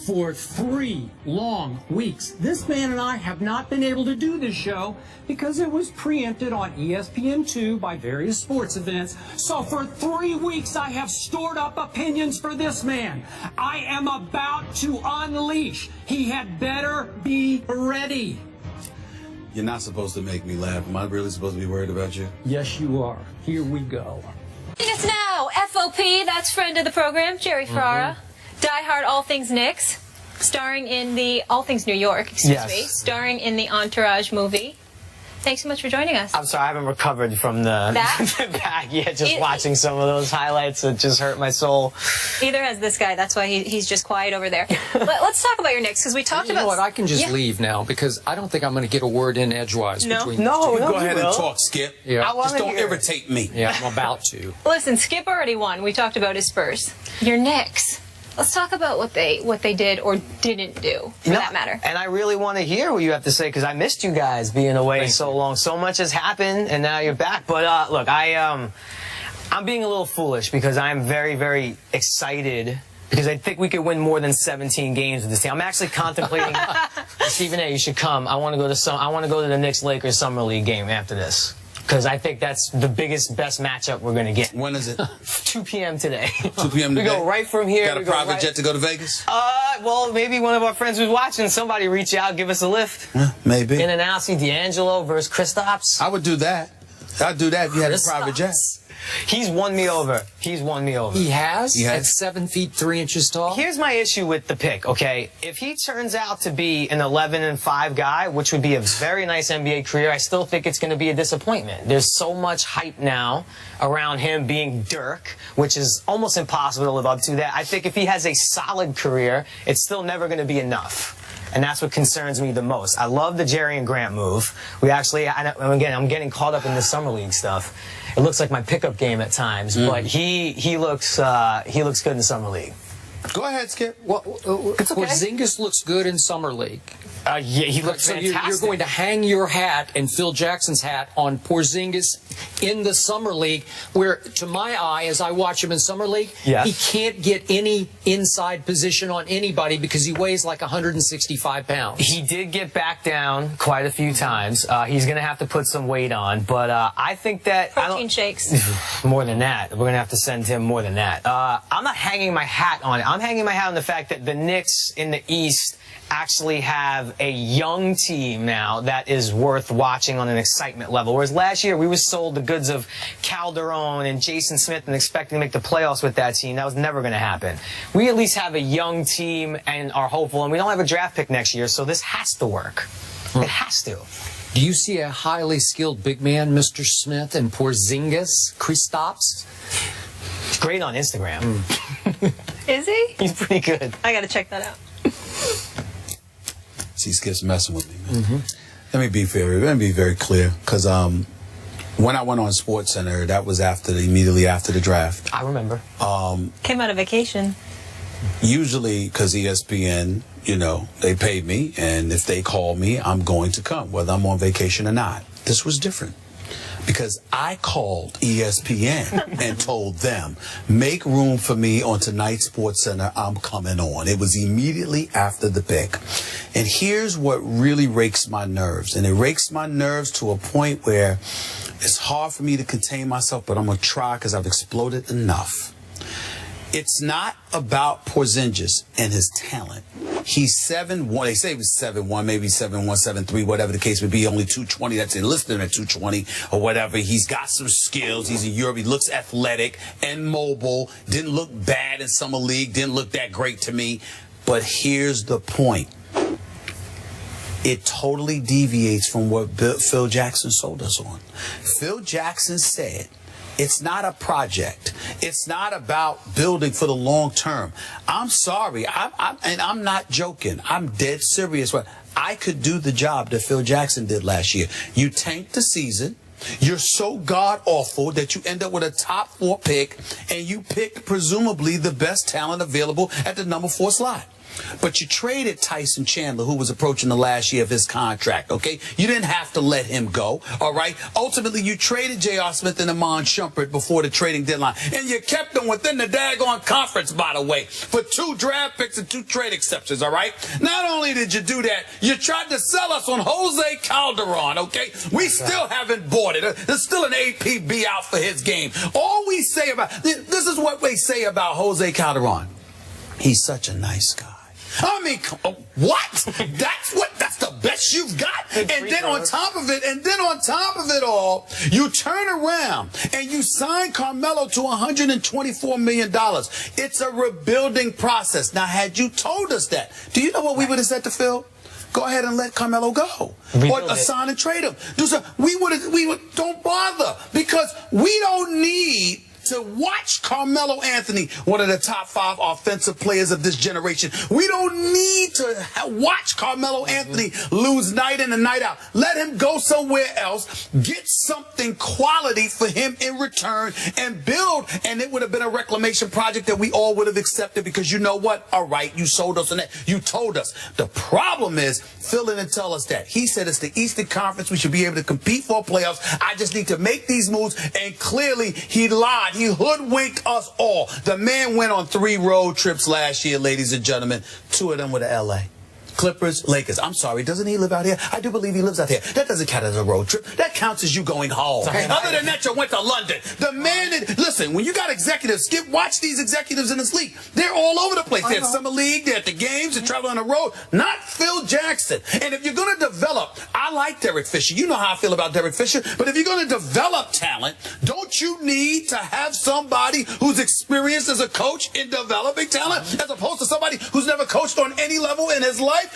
For 3 long weeks, this man and I have not been able to do this show because it was preempted on ESPN2 by various sports events. So for 3 weeks, I have stored up opinions for this man. I am about to unleash. He had better be ready. You're not supposed to make me laugh. Am I really supposed to be worried about you? Yes, you are. Here we go. It's now FOP, that's friend of the program, Jerry Ferrara. Die-hard All Things Knicks, starring in the All Things New York, excuse me, starring in the Entourage movie. Thanks so much for joining us. I'm sorry, I haven't recovered from the back yet. Just watching some of those highlights, it just hurt my soul. Either has this guy. That's why he's just quiet over there. Let's talk about your Knicks, because we talked about... You know what? I can just leave now, because I don't think I'm going to get a word in edgewise between No, Go ahead and talk, Skip. Yeah. Just don't irritate me. Yeah, I'm about to. Listen, Skip already won. We talked about his Spurs. Your Knicks. Let's talk about what they did or didn't do, for that matter. And I really want to hear what you have to say, because I missed you guys being away so long. So much has happened, and now you're back. But look, I'm being a little foolish because I'm very, very excited because I think we could win more than 17 games with this team. I'm actually contemplating. Stephen A., you should come. I want to go to the Knicks-Lakers Summer League game after this, because I think that's the biggest, best matchup we're going to get. When is it? 2 p.m. today. 2 p.m. today? We go right from here. Got a private jet to go to Vegas? Well, maybe one of our friends who's watching, somebody reach out, give us a lift. Maybe. In and out, see D'Angelo versus Kristaps. I would do that. I'd do that if you had a private jet. He's won me over. He's won me over. He has? He has. At 7 feet 3 inches tall? Here's my issue with the pick, okay? If he turns out to be an 11-5 guy, which would be a very nice NBA career, I still think it's going to be a disappointment. There's so much hype now around him being Dirk, which is almost impossible to live up to that. I think if he has a solid career, it's still never going to be enough. And that's what concerns me the most. I love the Jerry and Grant move. We actually, and again, I'm getting caught up in the summer league stuff. It looks like my pickup game at times, but he looks good in the summer league. Go ahead, Skip. Well, Porzingis looks good in summer league. Yeah, he looks fantastic. You're going to hang your hat and Phil Jackson's hat on Porzingis in the summer league, where, to my eye, as I watch him in summer league, he can't get any inside position on anybody because he weighs like 165 pounds. He did get back down quite a few times. He's going to have to put some weight on, but I think that... Protein shakes. More than that. We're going to have to send him more than that. I'm not hanging my hat on it. I'm hanging my hat on the fact that the Knicks in the East actually have a young team now that is worth watching on an excitement level. Whereas last year we were sold the goods of Calderon and Jason Smith and expecting to make the playoffs with that team. That was never going to happen. We at least have a young team and are hopeful, and we don't have a draft pick next year, so this has to work. It has to. Do you see a highly skilled big man, Mr. Smith, and Porzingis, Kristaps? He's great on Instagram. Is he? He's pretty good. I got to check that out. See, Skip's messing with me, man. Let me be fair. Let me be very clear, because when I went on SportsCenter, that was immediately after the draft. I remember. Came out of vacation. Usually, because ESPN, you know, they paid me, and if they call me, I'm going to come, whether I'm on vacation or not. This was different, because I called ESPN and told them, make room for me on tonight's SportsCenter, I'm coming on. It was immediately after the pick. And here's what really rakes my nerves. And it rakes my nerves to a point where it's hard for me to contain myself, but I'm going to try because I've exploded enough. It's not about Porzingis and his talent. He's 7'1". They say he was 7'1", maybe 7'1", 7'3", whatever the case would be. Only 220. That's enlisted at 220 or whatever. He's got some skills. He's in Europe. He looks athletic and mobile. Didn't look bad in summer league. Didn't look that great to me. But here's the point. It totally deviates from what Phil Jackson sold us on. Phil Jackson said, it's not a project. It's not about building for the long term. I'm sorry, and I'm not joking. I'm dead serious. I could do the job that Phil Jackson did last year. You tanked the season. You're so god-awful that you end up with a top 4 pick, and you pick presumably the best talent available at the number 4 slot. But you traded Tyson Chandler, who was approaching the last year of his contract, okay? You didn't have to let him go, all right? Ultimately, you traded J.R. Smith and Amon Shumpert before the trading deadline. And you kept them within the daggone conference, by the way, for 2 draft picks and 2 trade exceptions, all right? Not only did you do that, you tried to sell us on Jose Calderon, okay? We still haven't bought it. There's still an APB out for his game. All we say about, this is what we say about Jose Calderon. He's such a nice guy. I mean, what? That's the best you've got? And then on top of it all, you turn around and you sign Carmelo to $124 million. It's a rebuilding process. Now, had you told us that, do you know what we would have said to Phil? Go ahead and let Carmelo go. Or sign and trade him. Don't bother, because we don't need to watch Carmelo Anthony, one of the top 5 offensive players of this generation. We don't need to watch Carmelo Anthony lose night in and night out. Let him go somewhere else, get something quality for him in return, and build. And it would have been a reclamation project that we all would have accepted, because you know what? All right, you sold us on that. You told us. The problem is, Phil didn't tell us that. He said it's the Eastern Conference. We should be able to compete for playoffs. I just need to make these moves. And clearly, he lied. He hoodwinked us all. The man went on 3 road trips last year, ladies and gentlemen. 2 of them were to L.A. Clippers, Lakers. I'm sorry, doesn't he live out here? I do believe he lives out here. That doesn't count as a road trip. That counts as you going home. Other than that, you went to London. The man listen, when you got executives, watch these executives in this league. They're all over the place. They're at Summer League, they're at the games, they travel on the road. Not Phil Jackson. And if you're going to develop, I like Derek Fisher. You know how I feel about Derek Fisher. But if you're going to develop talent, don't you need to have somebody who's experienced as a coach in developing talent, as opposed to somebody who's never coached on any level in his life?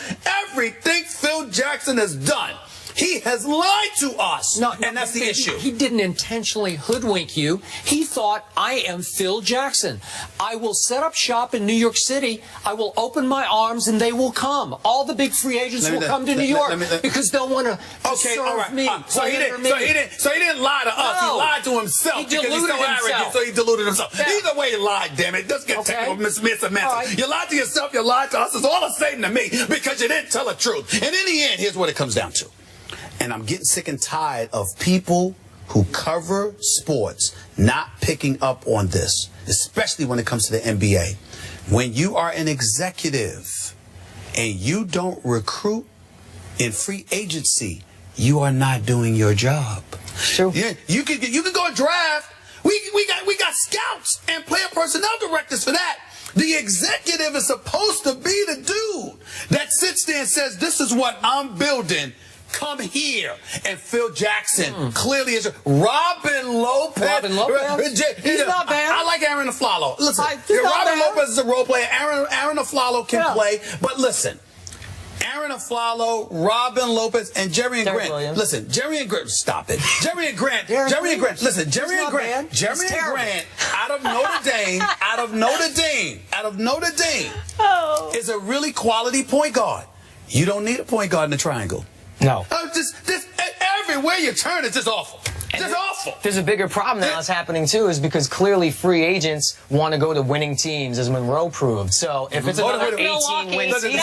Everything Phil Jackson has done, he has lied to us, and that's the issue. He didn't intentionally hoodwink you. He thought, I am Phil Jackson. I will set up shop in New York City. I will open my arms, and they will come. All the big free agents will come to New York because they'll want to serve me. So he didn't lie to us. No. He lied to himself. He deluded because he's so arrogant, himself. so he deluded himself. Yeah. Either way, he lied, damn it. Let's get technical, Miss Samantha. Right. You lied to yourself, you lied to us. It's all the same to me, because you didn't tell the truth. And in the end, here's what it comes down to. And I'm getting sick and tired of people who cover sports not picking up on this, especially when it comes to the NBA. When you are an executive and you don't recruit in free agency, you are not doing your job. True. Yeah, you can go and draft. We got scouts and player personnel directors for that. The executive is supposed to be the dude that sits there and says, this is what I'm building. Come here. And Phil Jackson clearly is. Robin Lopez. He's not bad. I like Aaron Aflalo. Listen, Robin Lopez is a role player. Aaron Aflalo can play. But listen, Aaron Aflalo, Robin Lopez, and Jerry and Grant. Williams. Listen, Jerry and Grant. Stop it. Jerry and Grant. Listen, Jerry and Grant. Jerry and Grant out of Notre Dame, is a really quality point guard. You don't need a point guard in the triangle. No. Just everywhere you turn, it's just awful. Just awful. There's a bigger problem now that's happening, too, is because clearly free agents want to go to winning teams, as Monroe proved. So if it's another 18-win season...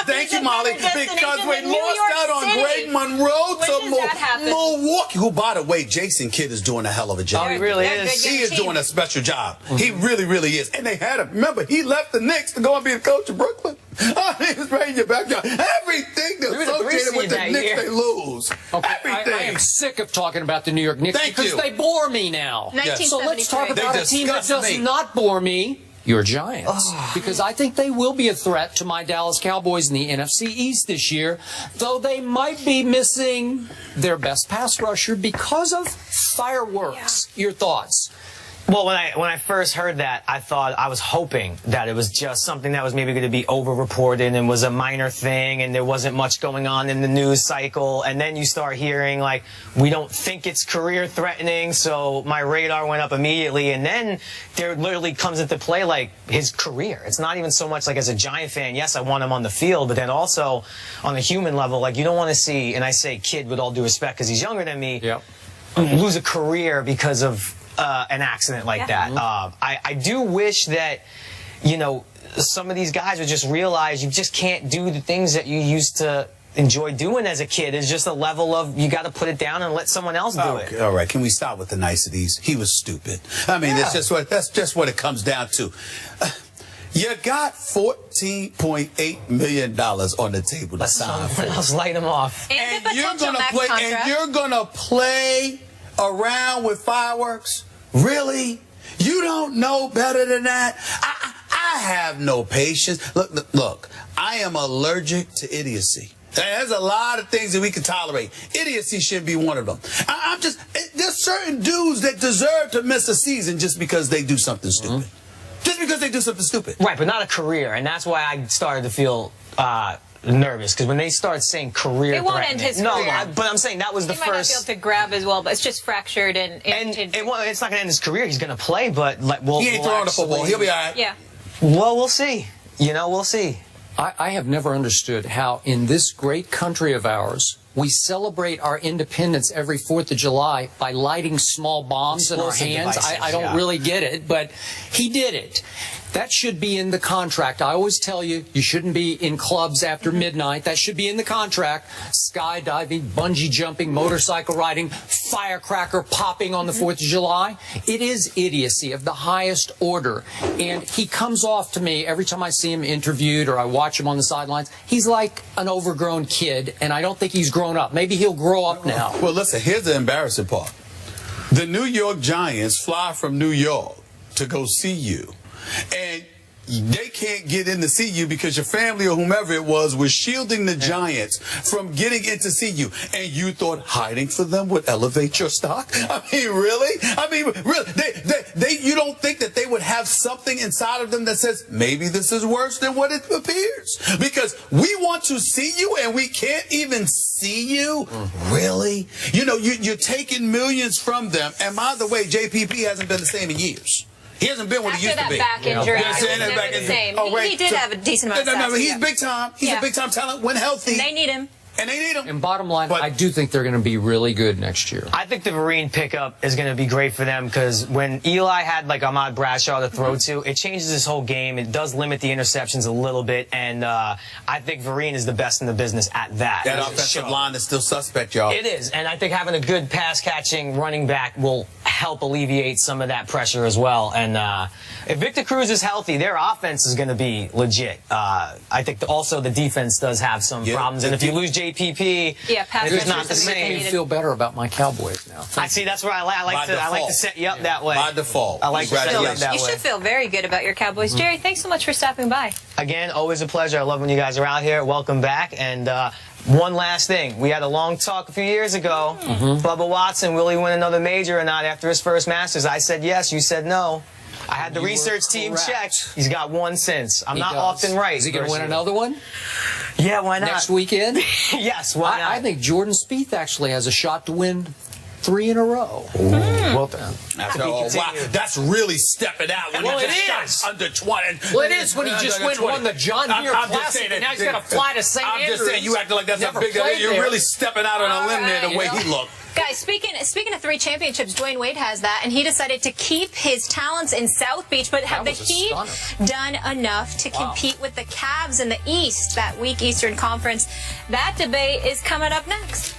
Thank you, Molly, because we lost out on Greg Monroe to Milwaukee, who, by the way, Jason Kidd is doing a hell of a job. Oh, he really is. He is doing a special job. He really, really is. And they had him. Remember, he left the Knicks to go and be the coach of Brooklyn. He was right in your backyard. Everything that's associated with the Knicks, they lose. Okay, Everything. I am sick of talking about the New York Knicks because they bore me now. So let's talk about a team that does not bore me. Your Giants. Because I think they will be a threat to my Dallas Cowboys in the NFC East this year, though they might be missing their best pass rusher because of fireworks. Your thoughts? Well, when I first heard that, I was hoping that it was just something that was maybe going to be over-reported and was a minor thing and there wasn't much going on in the news cycle. And then you start hearing, like, we don't think it's career-threatening, so my radar went up immediately. And then there literally comes into play, like, his career. It's not even so much like as a Giant fan, yes, I want him on the field, but then also on the human level, like, you don't want to see, and I say kid with all due respect because he's younger than me, lose a career because of an accident like that. I do wish that, you know, some of these guys would just realize you just can't do the things that you used to enjoy doing as a kid. It's just a level of you got to put it down and let someone else do it. All right, can we stop with the niceties? He was stupid. I mean, that's just what it comes down to. You got $14.8 million on the table to sign for. Let's light them off. And you're gonna play around with fireworks? Really? You don't know better than that? I have no patience. Look, I am allergic to idiocy. There's a lot of things that we can tolerate. Idiocy shouldn't be one of them. There's certain dudes that deserve to miss a season just because they do something stupid. Just because they do something stupid. Right, but not a career. And that's why I started to feel nervous, because when they start saying career, it won't end his career. No, but I'm saying that was the first. He might not be able to grab as well, but it's just fractured and it's not going to end his career. He's going to play, but he ain't throwing the football. He'll be all right. Yeah. Well, we'll see. We'll see. I have never understood how in this great country of ours we celebrate our independence every 4th of July by lighting small bombs in our hands. I don't really get it, but he did it. That should be in the contract. I always tell you, you shouldn't be in clubs after midnight. That should be in the contract. Skydiving, bungee jumping, motorcycle riding, firecracker popping on the 4th of July. It is idiocy of the highest order. And he comes off to me every time I see him interviewed or I watch him on the sidelines. He's like an overgrown kid, and I don't think he's grown up. Maybe he'll grow up now. Well, listen, here's the embarrassing part. The New York Giants fly from New York to go see you. And they can't get in to see you because your family or whomever it was shielding the Giants from getting in to see you. And you thought hiding for them would elevate your stock? I mean, really? I mean, really? You don't think that they would have something inside of them that says, maybe this is worse than what it appears? Because we want to see you and we can't even see you? Really? You know, you're taking millions from them. And by the way, JPP hasn't been the same in years. He hasn't been what he used to be. After that back injury, it was never the same. He did have a decent amount of stats. No, he's big time. He's a big time talent when healthy. And they need him. And bottom line, I do think they're going to be really good next year. I think the Vereen pickup is going to be great for them because when Eli had like Ahmad Bradshaw to throw to, it changes his whole game. It does limit the interceptions a little bit, and I think Vereen is the best in the business at that. That offensive line is still suspect, y'all. It is, and I think having a good pass-catching running back will help alleviate some of that pressure as well. And if Victor Cruz is healthy, their offense is going to be legit. I think also the defense does have some problems, and if you lose JPP, it's not the same. Making me feel better about my Cowboys now. I see. That's where I like to set you up that way. By default. I like to set you up that way. You should feel very good about your Cowboys. Jerry, thanks so much for stopping by. Again, always a pleasure. I love when you guys are out here. Welcome back. And one last thing. We had a long talk a few years ago. Bubba Watson, will he win another major or not after his first Masters? I said yes. You said no. I had the research team check. He's got one since. I'm not often right. Is he going to win another one? Yeah, why not? Next weekend? Yes, why not? I think Jordan Spieth actually has a shot to win 3 in a row. Well, that's really stepping out. When well, you it just is. Under 20. Well, it is when he just won the John Deere Classic, and now he's got to fly to St. Andrews. I'm just saying, you acting like that's a big deal. You're really stepping out on a limb there the way he looked. Guys, speaking of 3 championships, Dwayne Wade has that, and he decided to keep his talents in South Beach, but have the Heat done enough to compete with the Cavs in the East, that weak Eastern Conference? That debate is coming up next.